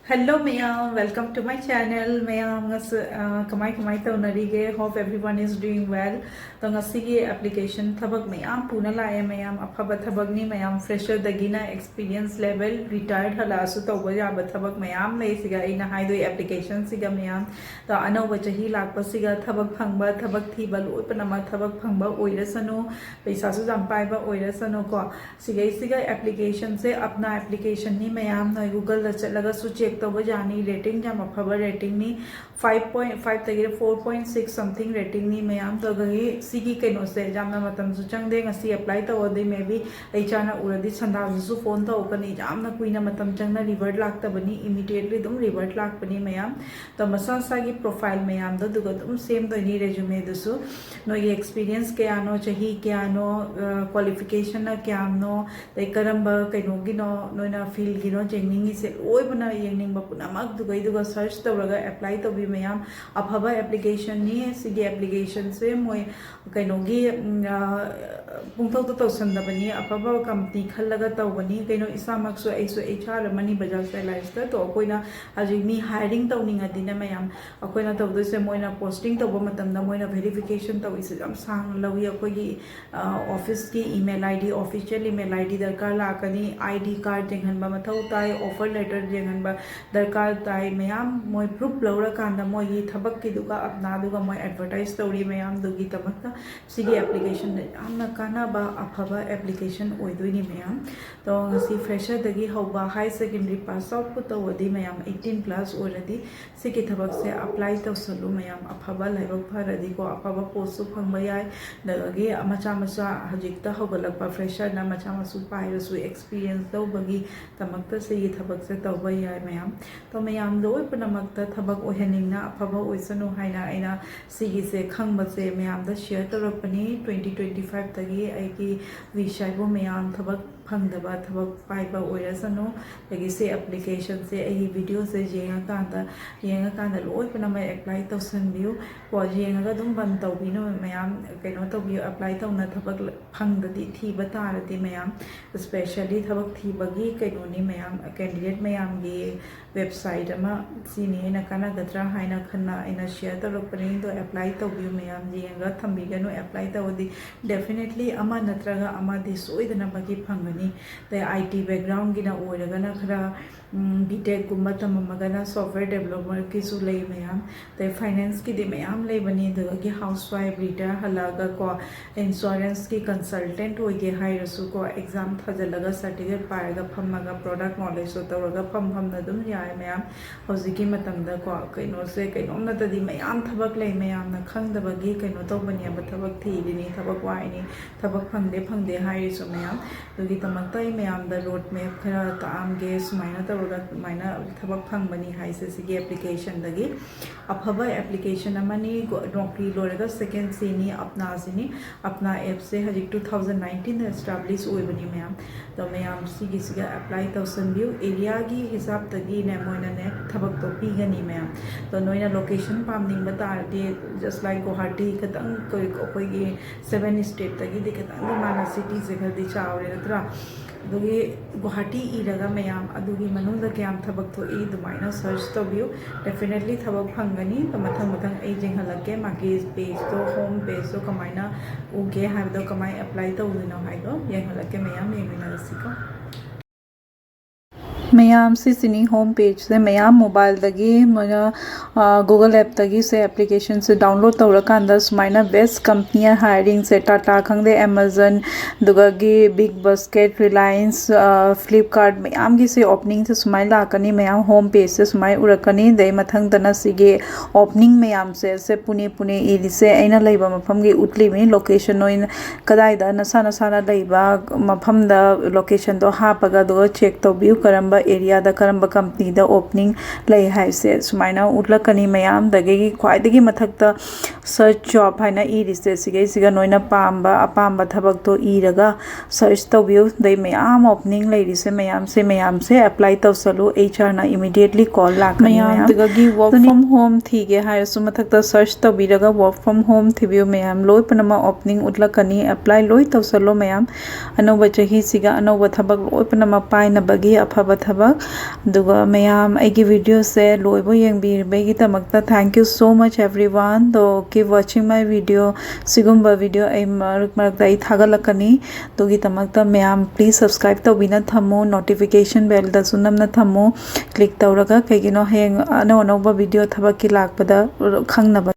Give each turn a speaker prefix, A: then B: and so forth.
A: Hello Mayam, welcome to my channel. Mayam kamai taunarige. Hope everyone is doing well. तो ngasi application thabak mayam puna laye mayam afaba thabak ni mayam fresher dagina experience level retired halasu tawba yaba thabak mayam lay siga ina haidoi application siga mayam to anauba chahi lakpa siga thabak phangba thabak thiba loi panama thabak phangba oirasanu paisa su jam paiba oirasanu ko siga application se apna application ni mayam no google da chalaga su check tawba jani rating jam afaba rating ni 5.5 तक 4.6 something rating नहीं ma'am तो गई सिगी कनो से जामना मतम सु चंगदे ngasi apply तवदे मे भी एचाना उरदी संदाजु phone तवकनी जामना कुइना मतम चंगना रिवर्ट लाक्तबनी इमीडिएटली दम रिवर्ट लाक्पनी मैम तो मसासागी प्रोफाइल मैम दो दुगो दम सेम दोनी रेज्यूमे दुसु नो ये एक्सपीरियंस क्यानो चाही क्यानो क्वालिफिकेशन क्यानो तै करंबा कइनोगिनो नोना फील्ड गिनो जेनिंग से ओय बना येनिंग बपुना मग दुगै दुगो सर्च तवरगा अप्लाई तबी मैम अफबा एप्लीकेशन नहीं सिगी एप्लीकेशन से मोय कइनोगी पुंगथौ तो तौसंदबनी अफबा कंपनी खल्लगा तौबनी कइनो इसामक्सो एसो एचआर मनी बजाज एलाइंस तो अकोइना हजिक मी हायरिंग तौनिंगदिना मैम अकोइना तौदोसे मोयना पोस्टिंग तौबा मतमदा मोयना वेरिफिकेशन तौइसे जम सांग लवी अकोगी ऑफिस की email ID official email ID दरकार लाकनी आईडी कार्ड जेंगनबा मथौ ताई ऑफर लेटर जेंगनबा दरकार ताई मैम मोय प्रूफ लौरा कांदा मोई थबक की दुगा अपना दुगा मोय एडवर्टाइज तौरी मैम दुगी तमक्ता सिगी एप्लीकेशन यामना कानाबा अफबा एप्लीकेशन ओइदोइनी मैम तो ngasi fresher दगी हौबा हाई सेकेंडरी पास आउट को तवदी मैम 18 प्लस ओरदी सिगी थबक से अप्लाई तौसलु मैम अफबा लाइबक फरदी को अफबा पोस्ट फंगबा याय दगी मचा मचा हजिकता हौगलकपा फ्रेशर ना मचा मसु पाइरसु एक्सपीरियंस तौबगी तमक्ता सिगी थबक से तौबा याय मैम तो मैम लोय पनमक्ता थबक ओहनिंगना अफबा ओइसनु हाइना आइना सिगी से खंगबसे मैम दा शेयर तौरपनी 2025 तगी आइकी विषयबो मैम थबक फंगदबा थबक पाइबा ओइरसनु तगी से एप्लीकेशन से आई वीडियो से येंगा लोय पनमा अप्लाई तौसनबियो को येंगा दुम बन तौबिनो मैम कइनो तौबियो अप्लाई तौना थबक फंगददी थीबा तारदी मैम स्पेशली थबक थीबगी कइनोनी मैम कैंडिडेट मैम गी वेबसाइट अमा सिनी ना काना गत्रा हाइना खन्ना इना शेयर तौरपनी तो अप्लाई तौबियो मैम येंगा थंबिगनो अप्लाई तौदी डेफिनेटली अमा नत्रगा अमा दि सोइदना बगी फंगनी ते आईटी बैकग्राउंड गिना ओइरगना खरा बीटेक गुम्बा तममगना सॉफ्टवेयर डेवलपर की सु लई मैम ते फाइनेंस की दि मैम लेबनी दगी हाउसवाइफ रिटायर हलागा को इंश्योरेंस की कंसल्टेंट होइगे हाइरसु को एग्जाम थजलगा सर्टिफिकेट पारगा फमगा प्रोडक्ट नॉलेज सो तौरगा फम दुम याय मैम हौजिकी मतमदा को कइनो से कइनो नतदी मैम थबक लई मैम ना खंगदबगी कइनो तौबनी अब थबक थीदिनी थबक वाइनी थबक फंगदे हाइरसु मैम दुगी तमक्ता मैम द रोड मैप खरा तामगे सुमाइना तौरगा माइना थबक फंगबनी हाइसे सिगी एप्लीकेशन दगी अफबा एप्लीकेशन अमनी नौकरी लोरगा सेकेंड सीनी अपना सिनी अपना ऐप से हजिक 2019 एस्टैब्लिश ओइबनी मैम तो मैम सिगी सिगा अप्लाई तौसनबियो एरिया की हिसाब तगी ने मोइना ने थबक तो पीगनी मैम तो नोइना लोकेशन पामनिंग बतारदी जस्ट लाइक गुवाहाटी खतंग कोई 7 स्टेट तगी दि खतंग माना सिटी से खदी चावरे नत्रा दुगी गुवाहाटी इरगा मैम अदुगी मनुंग द क्याम थबक तो ई दुमाइना सर्च तौबियो डेफिनेटली थबक फंगनी तो मथंग ए जेंहलके मागी पेज तो होम पेज तो कमाइना उगे हाइबदो कमाइ अप्लाई तौदिनो हाइदो येंहलके मैम येमिना रसिको मैम सिनी होम पेज से मैम मोबाइल दगी गूगल ऐप तगी से एप्लीकेशन से डाउनलोड तौरकांदा सुमाइना बेस्ट कंपनियां हायरिंग से टाटा खंगदे अमेजन दुगगी BigBasket Reliance Flipkart ma'am की से ओपनिंग से सुमाइ लाकनी मैम होम पेज से सुमाइ उरकनी दे मथंग दना सिगे ओपनिंग मैम से पुणे इरी से अइना लैबा मफम गी उतली में लोकेशन नोइन कदाइदा नसा लैबा मफम दा लोकेशन तो हापगा दो चेक तौबियु करंबा एरिया दा करंबा कंपनी दा ओपनिंग लई हाइसे सुमाइना उतलकनी मैम दगे ख्वाइदगी मथक्ता सर्च जॉब हाइना इरिसे सिगा नोइना पाम्बा अपाम्बा थबक तो इरगा सर्च तौबियो दे मैम ओपनिंग लैरिसे मैम से अप्लाई तौसलु एचआर ना इमीडिएटली कॉल लाकनी मैम दगी वर्क फ्रॉम होम थीगे हाइसु मथक्ता सर्च तौबिरगा वर्क फ्रॉम होम थिबियो मैम लोय पनमा ओपनिंग उतलकनी अप्लाई लोय तौसलो मैम अनोबा चही सिगा अनोबा थबक लोय पनमा पाइना बगी अफबा थबक दुगा मैम आइगी वीडियो से लोइबो येंगबीरबेगी तमक्ता thank you so much everyone तो कीप वाचिंग माय वीडियो सिगुम्बा वीडियो आई मरकता आई थागलकनी दुगी तमक्ता मैम प्लीज सब्सक्राइब तौबिना थमो नोटिफिकेशन बेल दा सुनमना थमो क्लिक तौरगा कइगिनो हेंग अनो अनोबा वीडियो थबक की लाकपदा खंगनबा